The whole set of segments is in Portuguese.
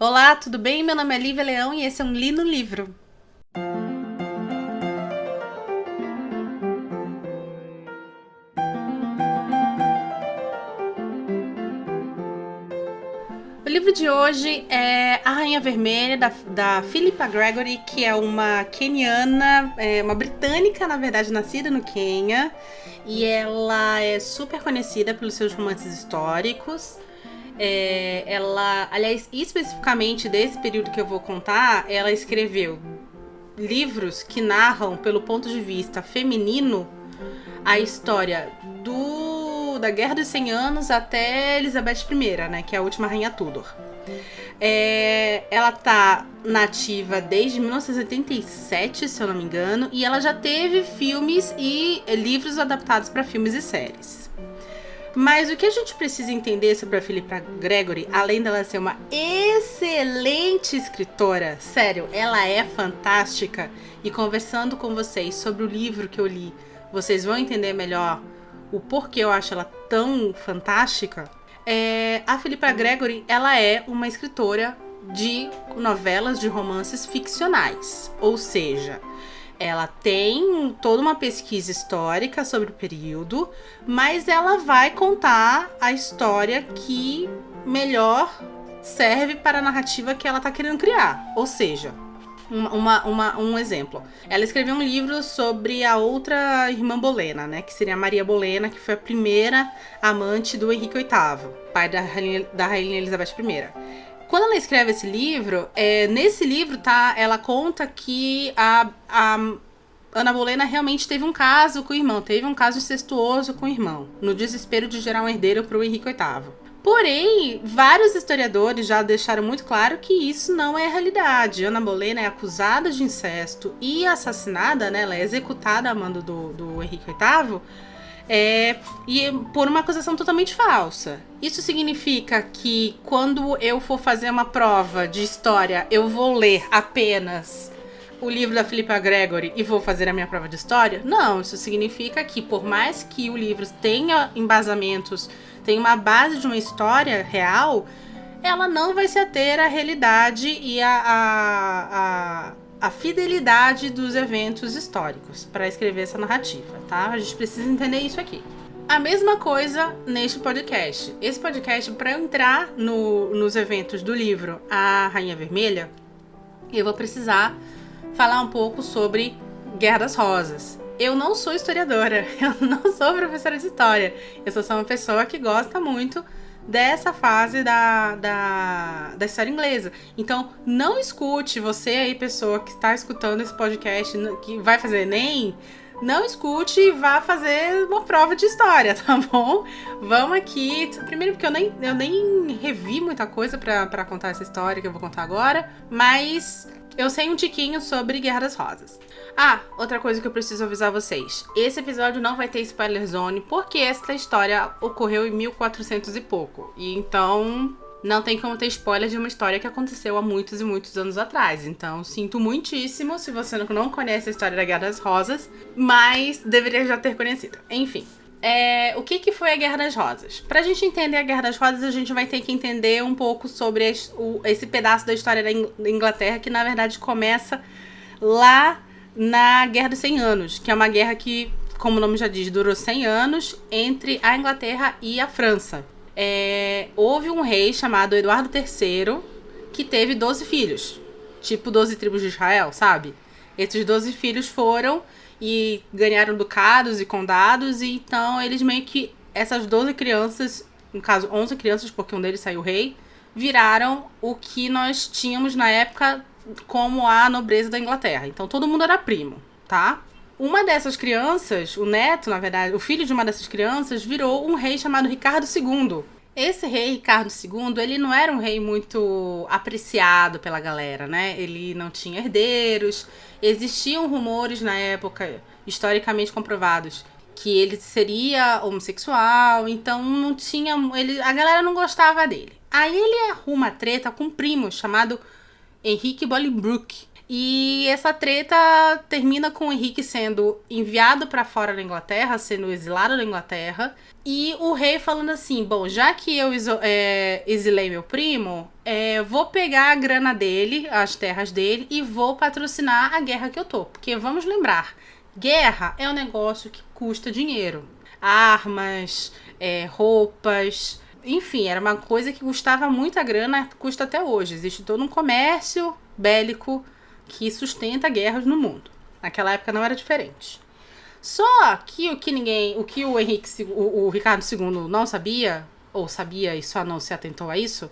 Olá, tudo bem? Meu nome é Lívia Leão e esse é um Li no Livro. O livro de hoje é A Rainha Vermelha, da Philippa Gregory, que é uma queniana, uma britânica, na verdade, nascida no Quênia. E ela é super conhecida pelos seus romances históricos. Ela, aliás, especificamente desse período que eu vou contar, ela escreveu livros que narram, pelo ponto de vista feminino, a história da Guerra dos 100 Anos até Elizabeth I, né, que é a última rainha Tudor. Ela tá nativa desde 1987, se eu não me engano, e ela já teve filmes e livros adaptados para filmes e séries. Mas o que a gente precisa entender sobre a Philippa Gregory, além dela ser uma excelente escritora, sério, ela é fantástica, e conversando com vocês sobre o livro que eu li, vocês vão entender melhor o porquê eu acho ela tão fantástica. A Philippa Gregory, ela é uma escritora de novelas, de romances ficcionais, ou seja, ela tem toda uma pesquisa histórica sobre o período, mas ela vai contar a história que melhor serve para a narrativa que ela está querendo criar. Ou seja, um exemplo. Ela escreveu um livro sobre a outra irmã Bolena, né? Que seria a Maria Bolena, que foi a primeira amante do Henrique VIII, pai da rainha Elizabeth I. Quando ela escreve esse livro, nesse livro, tá, ela conta que a Ana Bolena realmente teve um caso com o irmão, teve um caso incestuoso com o irmão, no desespero de gerar um herdeiro para o Henrique VIII. Porém, vários historiadores já deixaram muito claro que isso não é a realidade. Ana Bolena é acusada de incesto e assassinada, né, ela é executada a mando do Henrique VIII, e por uma acusação totalmente falsa. Isso significa que quando eu for fazer uma prova de história, eu vou ler apenas o livro da Philippa Gregory e vou fazer a minha prova de história? Não, isso significa que por mais que o livro tenha embasamentos, tenha uma base de uma história real, ela não vai se ater à realidade e a fidelidade dos eventos históricos para escrever essa narrativa, tá? A gente precisa entender isso aqui. A mesma coisa neste podcast. Esse podcast, para entrar nos eventos do livro A Rainha Vermelha, eu vou precisar falar um pouco sobre Guerra das Rosas. Eu não sou historiadora, eu não sou professora de história. Eu só sou uma pessoa que gosta muito dessa fase da história inglesa. Então, não escute, você aí, pessoa que está escutando esse podcast, que vai fazer Enem, não escute e vá fazer uma prova de história, tá bom? Vamos aqui. Primeiro, porque eu nem revi muita coisa pra contar essa história que eu vou contar agora, mas eu sei um tiquinho sobre Guerra das Rosas. Outra coisa que eu preciso avisar vocês. Esse episódio não vai ter spoiler zone, porque essa história ocorreu em 1400 e pouco. E então não tem como ter spoiler de uma história que aconteceu há muitos e muitos anos atrás. Então, sinto muitíssimo se você não conhece a história da Guerra das Rosas, mas deveria já ter conhecido. Enfim. O que foi a Guerra das Rosas? Pra gente entender a Guerra das Rosas, a gente vai ter que entender um pouco sobre esse pedaço da história da Inglaterra, que na verdade começa lá na Guerra dos 100 Anos, que é uma guerra que, como o nome já diz, durou 100 anos entre a Inglaterra e a França. Houve um rei chamado Eduardo III que teve 12 filhos, tipo 12 tribos de Israel, sabe? Esses 12 filhos foram e ganharam ducados e condados, e então eles meio que, essas 12 crianças, no caso 11 crianças, porque um deles saiu rei, viraram o que nós tínhamos na época como a nobreza da Inglaterra. Então todo mundo era primo, tá? Uma dessas crianças, o neto, na verdade, o filho de uma dessas crianças, virou um rei chamado Ricardo II. Esse rei Ricardo II, ele não era um rei muito apreciado pela galera, né? Ele não tinha herdeiros. Existiam rumores na época, historicamente comprovados, que ele seria homossexual, então não tinha, a galera não gostava dele. Aí ele arruma treta com um primo chamado Henrique Bolingbroke. E essa treta termina com o Henrique sendo enviado pra fora da Inglaterra, sendo exilado da Inglaterra. E o rei falando assim, bom, já que eu exilei meu primo, vou pegar a grana dele, as terras dele, e vou patrocinar a guerra que eu tô. Porque vamos lembrar, guerra é um negócio que custa dinheiro. Armas, roupas, enfim, era uma coisa que custava muita grana, custa até hoje. Existe todo um comércio bélico que sustenta guerras no mundo. Naquela época não era diferente. Só que o que o Ricardo II não sabia, ou sabia e só não se atentou a isso,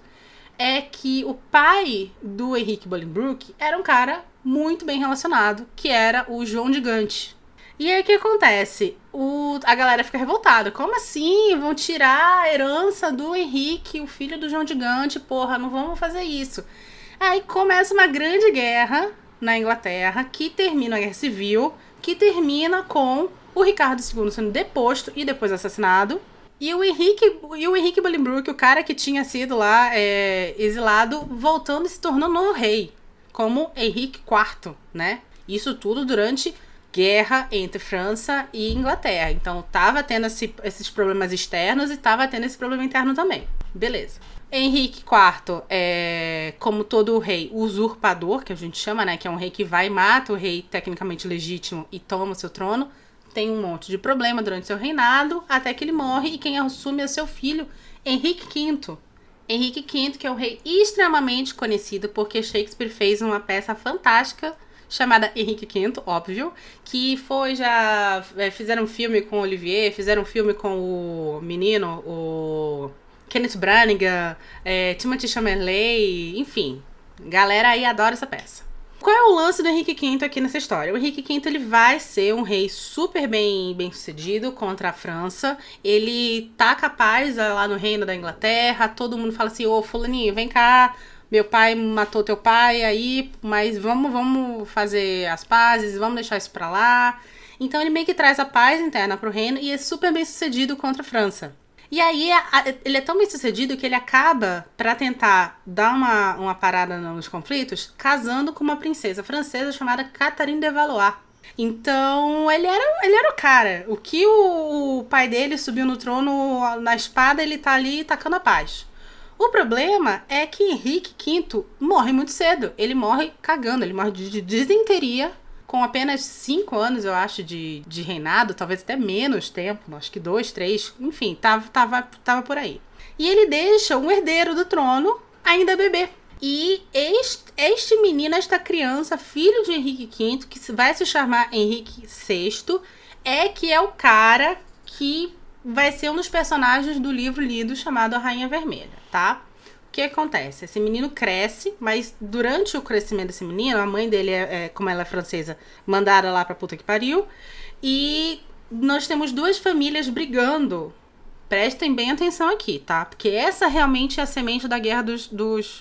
é que o pai do Henrique Bolingbroke era um cara muito bem relacionado, que era o João de Gante. E aí o que acontece? A galera fica revoltada. Como assim? Vão tirar a herança do Henrique, o filho do João de Gante? Porra, não vamos fazer isso. Aí começa uma grande guerra na Inglaterra, que termina a Guerra Civil, que termina com o Ricardo II sendo deposto e depois assassinado. E o Henrique Bolingbroke, o cara que tinha sido lá exilado, voltando e se tornando novo rei, como Henrique IV, né? Isso tudo durante guerra entre França e Inglaterra. Então tava tendo esses problemas externos e tava tendo esse problema interno também. Beleza. Henrique IV como todo rei usurpador, que a gente chama, né? Que é um rei que vai e mata o rei tecnicamente legítimo e toma o seu trono. Tem um monte de problema durante seu reinado, até que ele morre, e quem assume é seu filho, Henrique V. Henrique V, que é um rei extremamente conhecido, porque Shakespeare fez uma peça fantástica chamada Henrique V, óbvio, que fizeram um filme com o Olivier, fizeram um filme com o menino, o Kenneth Branagh, Timothée Chalamet, enfim, galera aí adora essa peça. Qual é o lance do Henrique V aqui nessa história? O Henrique V ele vai ser um rei super bem sucedido contra a França. Ele tá capaz lá no reino da Inglaterra. Todo mundo fala assim, ô fulaninho, vem cá, meu pai matou teu pai aí, mas vamos fazer as pazes, vamos deixar isso pra lá. Então ele meio que traz a paz interna pro reino e é super bem sucedido contra a França. E aí ele é tão bem sucedido que ele acaba, pra tentar dar uma parada nos conflitos, casando com uma princesa francesa chamada Catherine de Valois. Então ele era o cara. O que o pai dele subiu no trono na espada, ele tá ali tacando a paz. O problema é que Henrique V morre muito cedo. Ele morre cagando, ele morre de disenteria, com apenas 5 anos, eu acho, de reinado, talvez até menos tempo, acho que 2, 3, enfim, tava por aí. E ele deixa um herdeiro do trono ainda bebê. E este menino, esta criança, filho de Henrique V, que vai se chamar Henrique VI, que é o cara que vai ser um dos personagens do livro lido chamado A Rainha Vermelha, tá? O que acontece? Esse menino cresce, mas durante o crescimento desse menino, a mãe dele, como ela é francesa, mandaram lá pra puta que pariu. E nós temos duas famílias brigando. Prestem bem atenção aqui, tá? Porque essa realmente é a semente da Guerra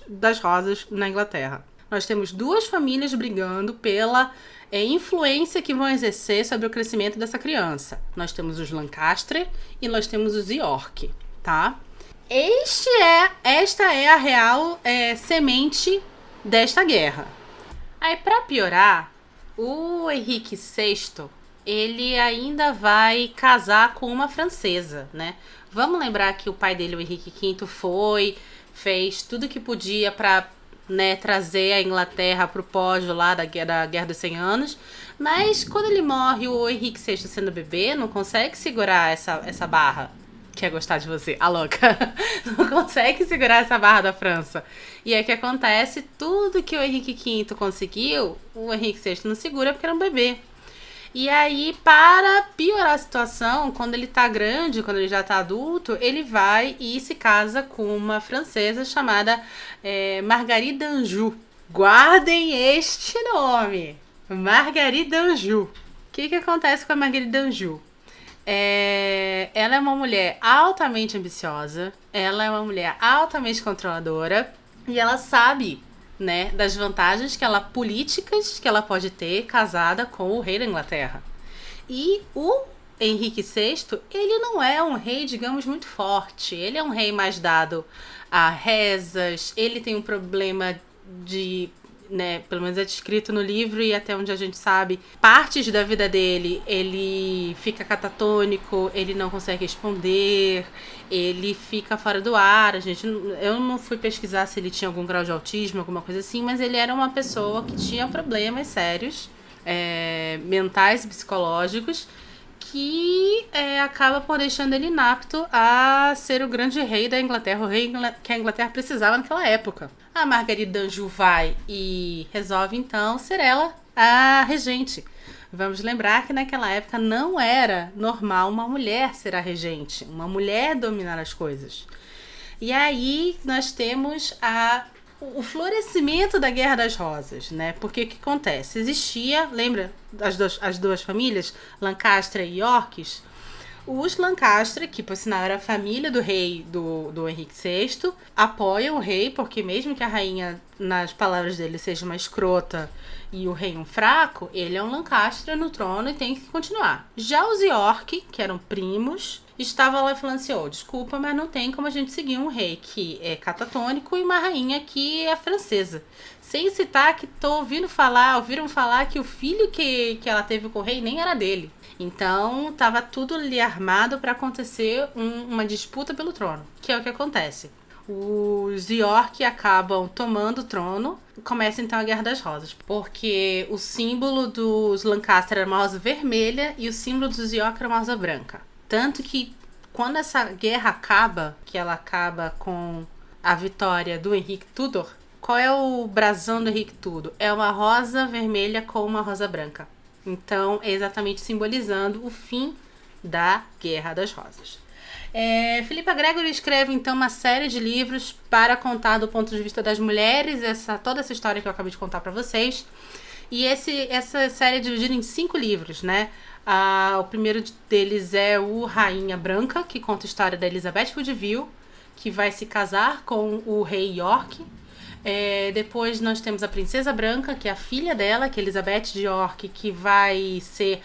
das Rosas na Inglaterra. Nós temos duas famílias brigando pela influência que vão exercer sobre o crescimento dessa criança. Nós temos os Lancaster e nós temos os York, tá? Esta é a real semente desta guerra. Aí, pra piorar, o Henrique VI, ele ainda vai casar com uma francesa, né? Vamos lembrar que o pai dele, o Henrique V, fez tudo que podia pra, né, trazer a Inglaterra pro pódio lá da Guerra dos 100 Anos. Mas quando ele morre, o Henrique VI sendo bebê, não consegue segurar essa barra. Quer gostar de você, a louca. Não consegue segurar essa barra da França. E aí o que acontece? Tudo que o Henrique V conseguiu, o Henrique VI não segura porque era um bebê. E aí, para piorar a situação, quando ele tá grande, quando ele já tá adulto, ele vai e se casa com uma francesa chamada Marguerite d'Anjou. Guardem este nome. Marguerite d'Anjou. O que acontece com a Marguerite d'Anjou? Ela é uma mulher altamente ambiciosa, ela é uma mulher altamente controladora e ela sabe, né, das vantagens políticas que ela pode ter casada com o rei da Inglaterra. E o Henrique VI, ele não é um rei, digamos, muito forte. Ele é um rei mais dado a rezas, ele tem um problema né, pelo menos é descrito no livro e até onde a gente sabe, partes da vida dele, ele fica catatônico, ele não consegue responder, ele fica fora do ar. Eu não fui pesquisar se ele tinha algum grau de autismo, alguma coisa assim, mas ele era uma pessoa que tinha problemas sérios, mentais e psicológicos, que acaba por deixando ele inapto a ser o grande rei da Inglaterra, o rei que a Inglaterra precisava naquela época. A Marguerite d'Anjou vai e resolve então ser ela a regente. Vamos lembrar que naquela época não era normal uma mulher ser a regente, uma mulher dominar as coisas. E aí nós temos o florescimento da Guerra das Rosas, né? Porque o que acontece? Existia, lembra as duas famílias, Lancaster e Yorks? Os Lancaster, que por sinal era a família do rei do Henrique VI, apoiam o rei, porque mesmo que a rainha, nas palavras dele, seja uma escrota e o rei um fraco, ele é um Lancaster no trono e tem que continuar. Já os York, que eram primos, estavam lá falando assim, desculpa, mas não tem como a gente seguir um rei que é catatônico e uma rainha que é francesa. Sem citar que ouviram falar que o filho que ela teve com o rei nem era dele. Então, tava tudo ali armado para acontecer uma disputa pelo trono, que é o que acontece. Os York acabam tomando o trono, começa então a Guerra das Rosas, porque o símbolo dos Lancaster era uma rosa vermelha e o símbolo dos York era uma rosa branca. Tanto que quando essa guerra acaba, que ela acaba com a vitória do Henrique Tudor, qual é o brasão do Henrique Tudor? É uma rosa vermelha com uma rosa branca. Então, é exatamente simbolizando o fim da Guerra das Rosas. Philippa Gregory escreve, então, uma série de livros para contar do ponto de vista das mulheres toda essa história que eu acabei de contar para vocês. E essa série é dividida em 5 livros, né? O primeiro deles é o Rainha Branca, que conta a história da Elizabeth Woodville, que vai se casar com o rei York. Depois nós temos a Princesa Branca, que é a filha dela, que é Elizabeth de York, que vai ser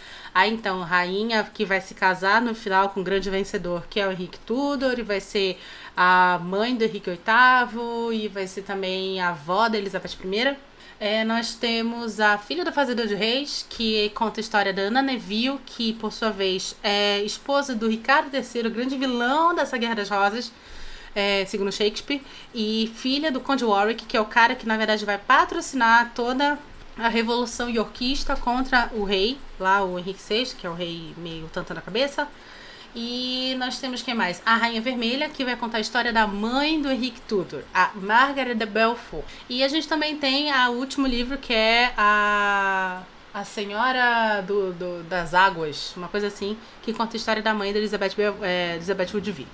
então rainha, que vai se casar no final com o grande vencedor, que é o Henrique Tudor, e vai ser a mãe do Henrique VIII, e vai ser também a avó da Elizabeth I. Nós temos a filha do Fazedor de Reis, que conta a história da Ana Neville, que por sua vez é esposa do Ricardo III, o grande vilão dessa Guerra das Rosas, segundo Shakespeare, e filha do Conde Warwick, que é o cara que na verdade vai patrocinar toda a revolução yorkista contra o rei, lá o Henrique VI, que é o rei meio tanto na cabeça. E nós temos quem mais? A Rainha Vermelha, que vai contar a história da mãe do Henrique Tudor, a Margaret de Belfort. E a gente também tem o último livro, que é a Senhora das Águas, uma coisa assim, que conta a história da mãe da Elizabeth Woodville.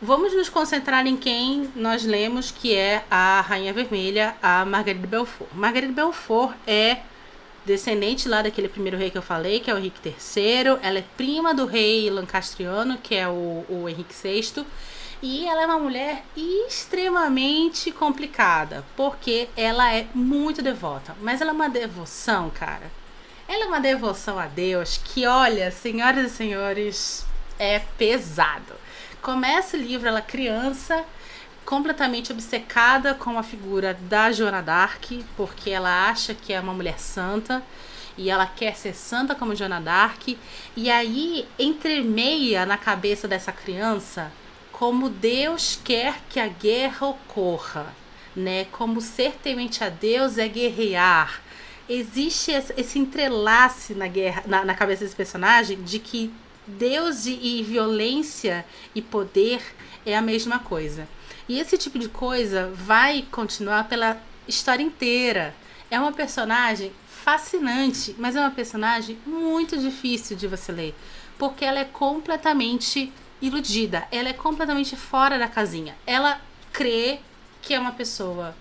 Vamos nos concentrar em quem nós lemos, que é a Rainha Vermelha, a Margaret de Belfort. Margaret de Belfort é descendente lá daquele primeiro rei que eu falei, que é o Henrique III. Ela é prima do rei lancastriano, que é o Henrique VI. E ela é uma mulher extremamente complicada, porque ela é muito devota. Mas ela é uma devoção, cara. Ela é uma devoção a Deus que, olha, senhoras e senhores, é pesado. Começa o livro, ela criança, completamente obcecada com a figura da Joana d'Arc, porque ela acha que é uma mulher santa e ela quer ser santa como Joana d'Arc. E aí entremeia na cabeça dessa criança como Deus quer que a guerra ocorra, né? Como ser temente a Deus é guerrear. Existe esse entrelace na guerra, na cabeça desse personagem, de que Deus e violência e poder é a mesma coisa. E esse tipo de coisa vai continuar pela história inteira. É uma personagem fascinante, mas é uma personagem muito difícil de você ler, porque ela é completamente iludida, ela é completamente fora da casinha. Ela crê que é uma pessoa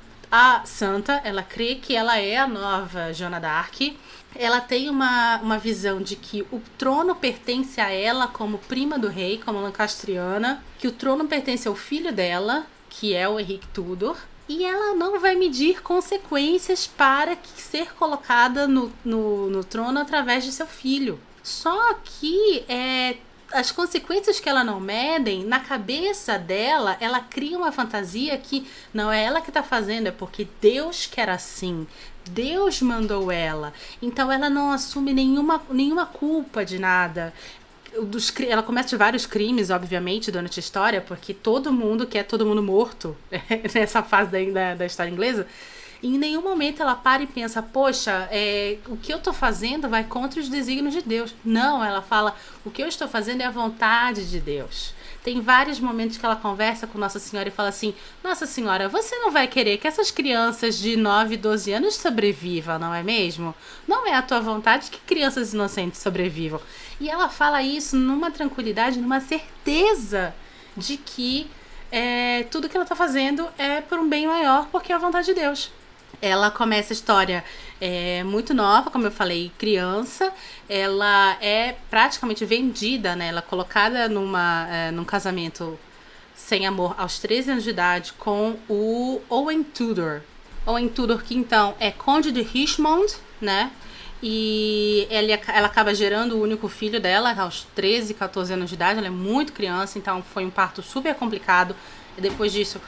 santa, ela crê que ela é a nova Joana d'Arc. Ela tem uma visão de que o trono pertence a ela como prima do rei, como lancastriana, que o trono pertence ao filho dela, que é o Henrique Tudor, e ela não vai medir consequências para ser colocada no trono através de seu filho. Só que as consequências que ela não medem, na cabeça dela, ela cria uma fantasia que não é ela que tá fazendo, é porque Deus quer assim. Deus mandou ela. Então ela não assume nenhuma culpa de nada. Ela comete vários crimes, obviamente, durante a história, porque todo mundo quer todo mundo morto nessa fase da história inglesa. E em nenhum momento ela para e pensa, poxa, o que eu tô fazendo vai contra os desígnios de Deus. Não, ela fala, o que eu estou fazendo é a vontade de Deus. Tem vários momentos que ela conversa com Nossa Senhora e fala assim, Nossa Senhora, você não vai querer que essas crianças de 9, 12 anos sobrevivam, não é mesmo? Não é a tua vontade que crianças inocentes sobrevivam. E ela fala isso numa tranquilidade, numa certeza de que tudo que ela está fazendo é por um bem maior, porque é a vontade de Deus. Ela começa a história muito nova, como eu falei, criança. Ela é praticamente vendida, né? Ela é colocada num casamento sem amor aos 13 anos de idade com o Owen Tudor. Owen Tudor, que então é conde de Richmond, né? E ela acaba gerando o único filho dela aos 13, 14 anos de idade. Ela é muito criança, então foi um parto super complicado. E depois disso,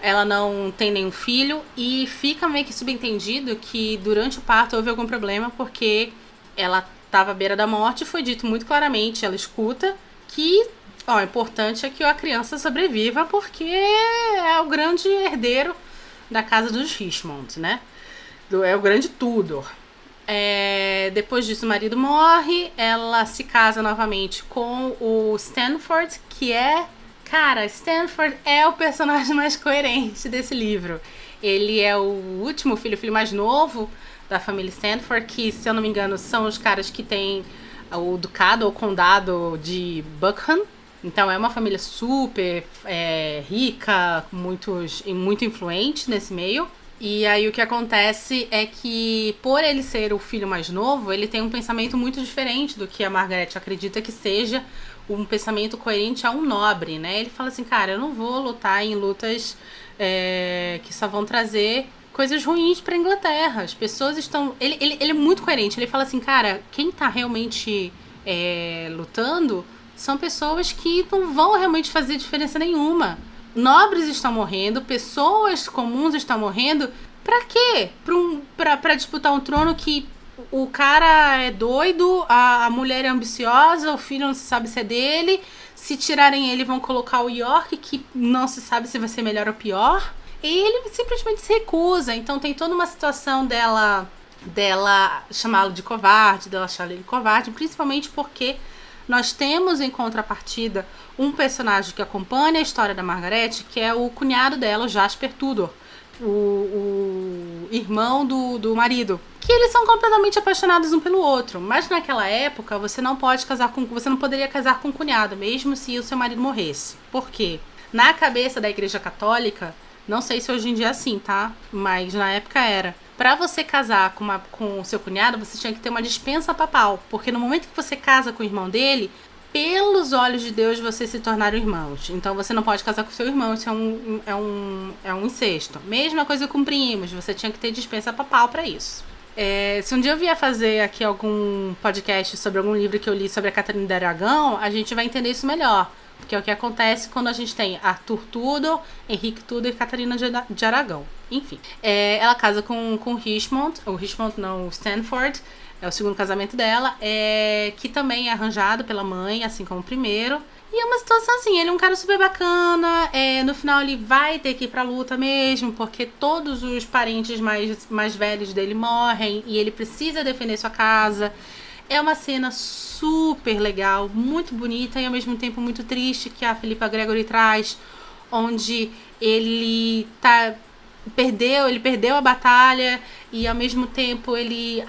ela não tem nenhum filho. E fica meio que subentendido que durante o parto houve algum problema, porque ela estava à beira da morte e foi dito muito claramente, ela escuta, que o importante é que a criança sobreviva, porque é o grande herdeiro da casa dos Richmond, né? É o grande Tudor. Depois disso o marido morre, ela se casa novamente com o Stanford, que cara, Stanford é o personagem mais coerente desse livro. Ele é o último filho, o filho mais novo da família Stanford, que, se eu não me engano, são os caras que têm o ducado ou condado de Buckingham. Então é uma família super rica, muito influente nesse meio. E aí o que acontece é que, por ele ser o filho mais novo, ele tem um pensamento muito diferente do que a Margaret acredita que seja um pensamento coerente a um nobre, né? Ele fala assim, cara, eu não vou lutar em lutas que só vão trazer coisas ruins pra Inglaterra. As pessoas estão... Ele é muito coerente. Ele fala assim, cara, quem tá realmente lutando são pessoas que não vão realmente fazer diferença nenhuma. Nobres estão morrendo, pessoas comuns estão morrendo. Pra quê? Pra disputar um trono que o cara é doido, a mulher é ambiciosa, o filho não se sabe se é dele. Se tirarem ele, vão colocar o York, que não se sabe se vai ser melhor ou pior. E ele simplesmente se recusa. Então tem toda uma situação dela chamá-lo de covarde, dela achar ele covarde, principalmente porque nós temos em contrapartida um personagem que acompanha a história da Margaret, que é o cunhado dela, o Jasper Tudor, o irmão do marido, que eles são completamente apaixonados um pelo outro. Mas naquela época você não poderia casar com um cunhado, mesmo se o seu marido morresse. Por quê? Na cabeça da Igreja Católica, não sei se hoje em dia é assim, tá? Mas na época era. Pra você casar com o seu cunhado, você tinha que ter uma dispensa papal. Porque no momento que você casa com o irmão dele, pelos olhos de Deus, vocês se tornaram irmãos. Então você não pode casar com seu irmão, isso é um incesto. Mesma coisa com primos, você tinha que ter dispensa papal pra isso. Se um dia eu vier fazer aqui algum podcast sobre algum livro que eu li sobre a Catarina de Aragão, a gente vai entender isso melhor. Porque é o que acontece quando a gente tem Arthur Tudor, Henrique Tudor e Catarina de Aragão. Enfim, ela casa com Richmond, o Stanford, é o segundo casamento dela, que também é arranjado pela mãe, assim como o primeiro. E é uma situação assim, ele é um cara super bacana, no final ele vai ter que ir pra luta mesmo, porque todos os parentes mais velhos dele morrem e ele precisa defender sua casa. É uma cena super legal, muito bonita e ao mesmo tempo muito triste, que a Philippa Gregory traz, onde ele perdeu a batalha e ao mesmo tempo ele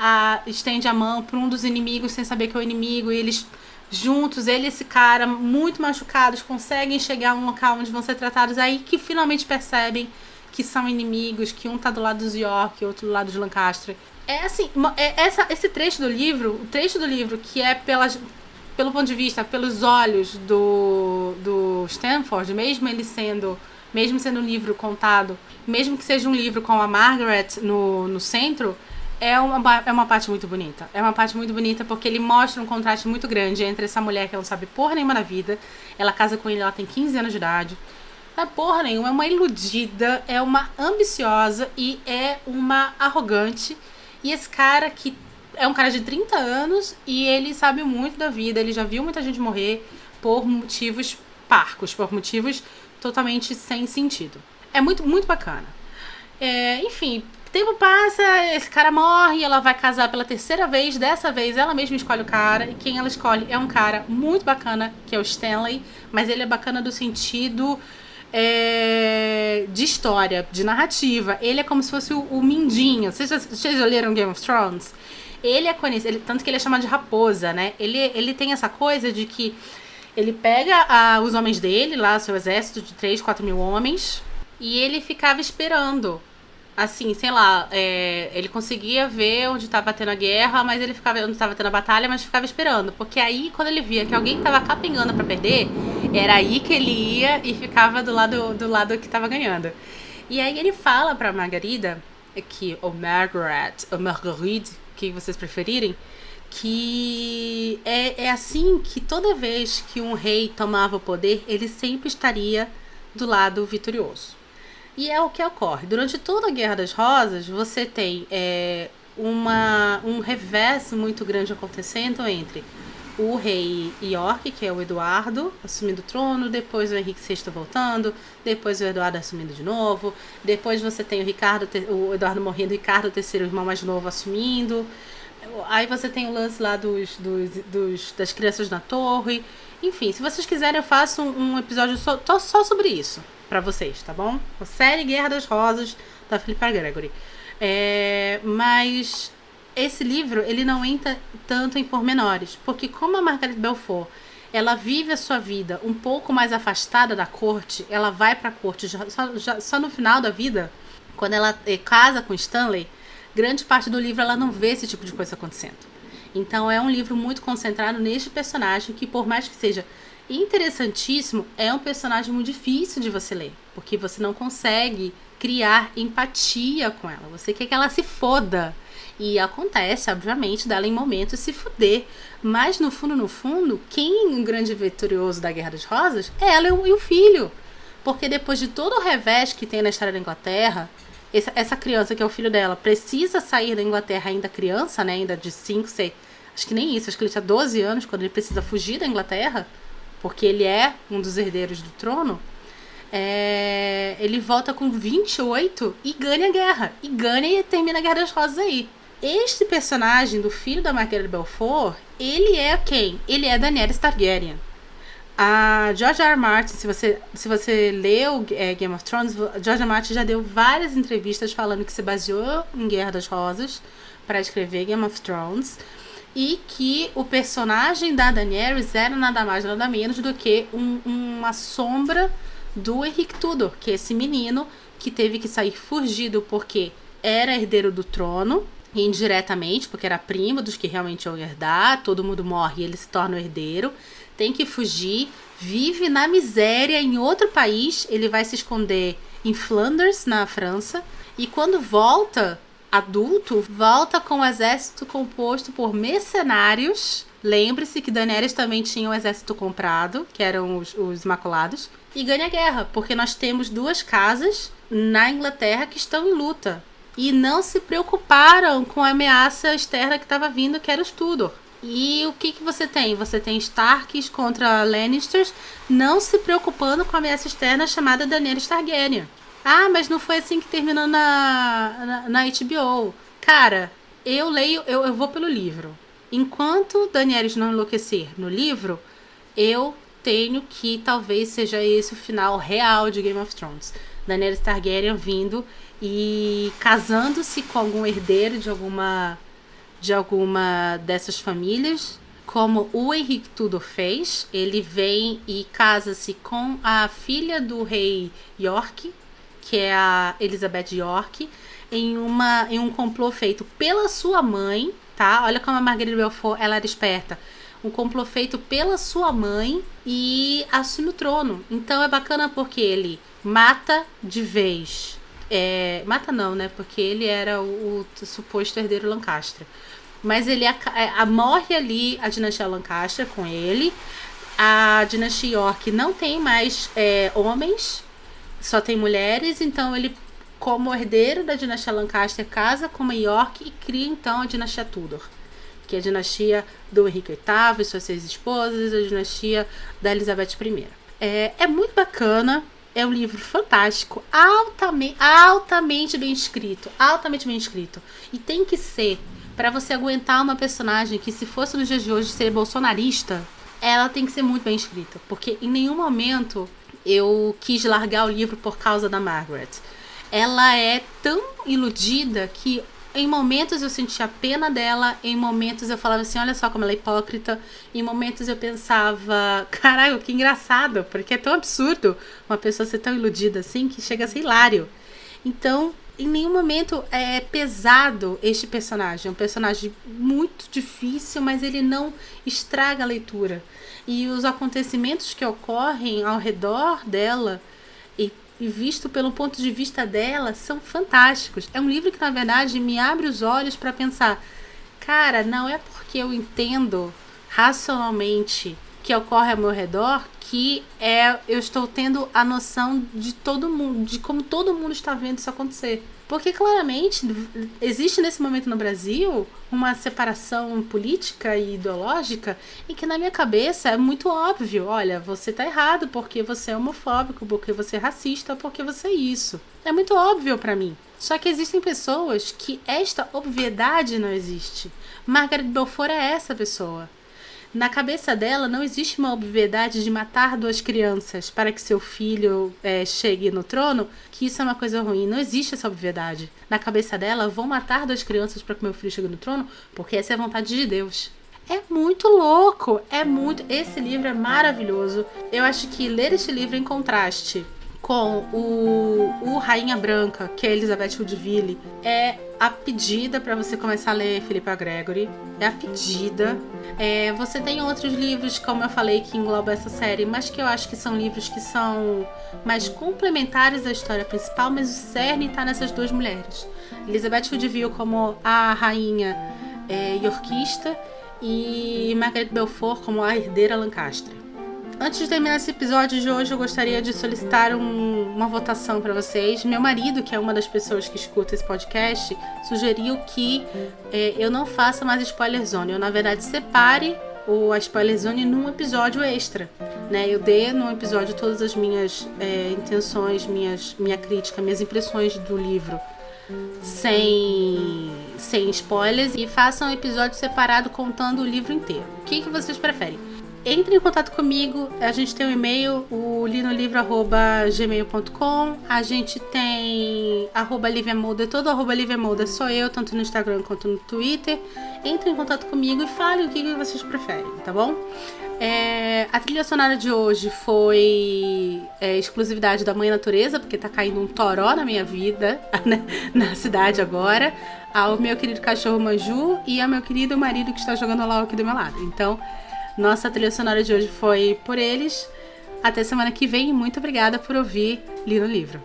estende a mão para um dos inimigos sem saber que é o inimigo, e eles juntos, ele e esse cara, muito machucados, conseguem chegar a um local onde vão ser tratados, aí que finalmente percebem que são inimigos, que um tá do lado dos York e outro do lado de Lancaster. Esse trecho do livro, o trecho do livro que é pelo ponto de vista, pelos olhos do Stanford, mesmo sendo um livro contado, mesmo que seja um livro com a Margaret no centro, É uma parte muito bonita. É uma parte muito bonita porque ele mostra um contraste muito grande entre essa mulher que não sabe porra nenhuma na vida. Ela casa com ele, ela tem 15 anos de idade. Não é porra nenhuma, é uma iludida, é uma ambiciosa e é uma arrogante. E esse cara que é um cara de 30 anos e ele sabe muito da vida, ele já viu muita gente morrer por motivos parcos, por motivos totalmente sem sentido. É muito, muito bacana. Enfim, o tempo passa, esse cara morre, ela vai casar pela terceira vez. Dessa vez ela mesma escolhe o cara, e quem ela escolhe é um cara muito bacana, que é o Stanley, mas ele é bacana do sentido de história, de narrativa. Ele é como se fosse o Mindinho. Vocês já leram Game of Thrones? Ele é conhecido, tanto que ele é chamado de raposa, né? Ele tem essa coisa de que ele pega os homens dele, lá, seu exército de 3, 4 mil homens, e ele ficava esperando. Assim, sei lá, ele conseguia ver onde estava tendo a guerra, mas ele ficava onde estava tendo a batalha, mas ficava esperando. Porque aí, quando ele via que alguém estava capengando para perder, era aí que ele ia e ficava do lado que estava ganhando. E aí ele fala pra Margarida, ou Marguerite, que vocês preferirem, que é assim que toda vez que um rei tomava o poder, ele sempre estaria do lado vitorioso. E é o que ocorre. Durante toda a Guerra das Rosas, você tem um revés muito grande acontecendo entre o rei York, que é o Eduardo, assumindo o trono, depois o Henrique VI voltando, depois o Eduardo assumindo de novo, depois você tem o Eduardo morrendo, o Ricardo III, o irmão mais novo, assumindo. Aí você tem o lance lá das crianças na torre. Enfim, se vocês quiserem, eu faço um episódio só sobre isso pra vocês, tá bom? A série Guerra das Rosas, da Philippa Gregory. Mas esse livro, ele não entra tanto em pormenores, porque como a Margaret Belfort, ela vive a sua vida um pouco mais afastada da corte, ela vai pra corte só no final da vida, quando ela casa com Stanley, grande parte do livro ela não vê esse tipo de coisa acontecendo. Então é um livro muito concentrado neste personagem que, por mais que seja interessantíssimo, é um personagem muito difícil de você ler, porque você não consegue criar empatia com ela, você quer que ela se foda. E acontece, obviamente, dela em momentos se fuder. Mas no fundo, quem é o grande vitorioso da Guerra das Rosas é ela e o filho. Porque depois de todo o revés que tem na história da Inglaterra, essa criança que é o filho dela precisa sair da Inglaterra ainda criança, né? Ainda de 5, 6, acho que nem isso, acho que ele tinha 12 anos quando ele precisa fugir da Inglaterra, porque ele é um dos herdeiros do trono. Ele volta com 28 e ganha a guerra. E ganha e termina a Guerra das Rosas aí. Este personagem do filho da Margaret Belfort, ele é quem? Ele é Daenerys Targaryen. A George R. R. Martin, se você leu Game of Thrones, George R. R. Martin já deu várias entrevistas falando que se baseou em Guerra das Rosas para escrever Game of Thrones, e que o personagem da Daenerys era nada mais nada menos do que uma sombra do Henrique Tudor, que é esse menino que teve que sair fugido porque era herdeiro do trono, indiretamente, porque era primo dos que realmente iam herdar, todo mundo morre e ele se torna o herdeiro, tem que fugir, vive na miséria em outro país, ele vai se esconder em Flanders, na França, e quando volta, adulto, volta com um exército composto por mercenários. Lembre-se que Daenerys também tinha um exército comprado, que eram os Imaculados, e ganha a guerra, porque nós temos 2 casas na Inglaterra que estão em luta. E não se preocuparam com a ameaça externa que estava vindo, que era os Tudor. E o que você tem? Você tem Starks contra Lannisters, não se preocupando com a ameaça externa chamada Daenerys Targaryen. Ah, mas não foi assim que terminou na HBO. Cara, eu vou pelo livro. Enquanto Daenerys não enlouquecer no livro, eu tenho que talvez seja esse o final real de Game of Thrones. Daenerys Targaryen vindo e casando-se com algum herdeiro de alguma dessas famílias, como o Henrique Tudor fez. Ele vem e casa-se com a filha do rei York, que é a Elizabeth York, em um complô feito pela sua mãe, tá? Olha como a Margaret Belfort, ela era esperta. Um complô feito pela sua mãe e assume o trono. Então é bacana porque ele mata de vez Mata não, né? Porque ele era o suposto herdeiro Lancaster. Mas ele morre ali a dinastia Lancaster com ele. A dinastia York não tem mais homens, só tem mulheres. Então ele, como herdeiro da dinastia Lancaster, casa com uma York e cria então a dinastia Tudor, que é a dinastia do Henrique VIII e suas 6 esposas, a dinastia da Elizabeth I. É muito bacana. É um livro fantástico, altamente bem escrito. Altamente bem escrito. E tem que ser, para você aguentar uma personagem que, se fosse nos dias de hoje ser bolsonarista, ela tem que ser muito bem escrita. Porque em nenhum momento eu quis largar o livro por causa da Margaret. Ela é tão iludida que em momentos eu sentia pena dela, em momentos eu falava assim, olha só como ela é hipócrita, em momentos eu pensava, caralho, que engraçado, porque é tão absurdo uma pessoa ser tão iludida assim que chega a ser hilário. Então, em nenhum momento é pesado este personagem, é um personagem muito difícil, mas ele não estraga a leitura. E os acontecimentos que ocorrem ao redor dela e visto pelo ponto de vista dela, são fantásticos. É um livro que, na verdade, me abre os olhos para pensar, cara, não é porque eu entendo racionalmente que ocorre ao meu redor que eu estou tendo a noção de todo mundo, de como todo mundo está vendo isso acontecer. Porque, claramente, existe nesse momento no Brasil uma separação política e ideológica em que, na minha cabeça, é muito óbvio. Olha, você tá errado porque você é homofóbico, porque você é racista, porque você é isso. É muito óbvio pra mim. Só que existem pessoas que esta obviedade não existe. Margaret Beaufort é essa pessoa. Na cabeça dela não existe uma obviedade de matar 2 crianças para que seu filho chegue no trono, que isso é uma coisa ruim. Não existe essa obviedade. Na cabeça dela, vou matar 2 crianças para que meu filho chegue no trono, porque essa é a vontade de Deus. É muito louco, Esse livro é maravilhoso. Eu acho que ler este livro em contraste com o Rainha Branca, que é Elizabeth Woodville, é a pedida para você começar a ler Philippa Gregory. É a pedida. Você tem outros livros, como eu falei, que englobam essa série, mas que eu acho que são livros que são mais complementares à história principal, mas o cerne está nessas 2 mulheres. Elizabeth Woodville como a rainha yorkista e Margaret Beaufort como a herdeira Lancaster. Antes de terminar esse episódio de hoje, eu gostaria de solicitar uma votação para vocês. Meu marido, que é uma das pessoas que escuta esse podcast, sugeriu que eu não faça mais spoiler zone. Eu, na verdade, separe a spoiler zone num episódio extra, né? Eu dê num episódio todas as minhas intenções, minha crítica, minhas impressões do livro sem spoilers, e faça um episódio separado contando o livro inteiro. O que vocês preferem? Entre em contato comigo, a gente tem um e-mail, o linolivro@gmail.com, a gente tem @liviamolder, todo @liviamolder sou eu, tanto no Instagram quanto no Twitter. Entre em contato comigo e falem o que vocês preferem, tá bom? A trilha sonora de hoje foi exclusividade da Mãe Natureza, porque tá caindo um toró na minha vida, né, na cidade agora, ao meu querido cachorro Manju e ao meu querido marido que está jogando LOL aqui do meu lado. Então, nossa trilha sonora de hoje foi por eles. Até semana que vem e muito obrigada por ouvir Li no Livro.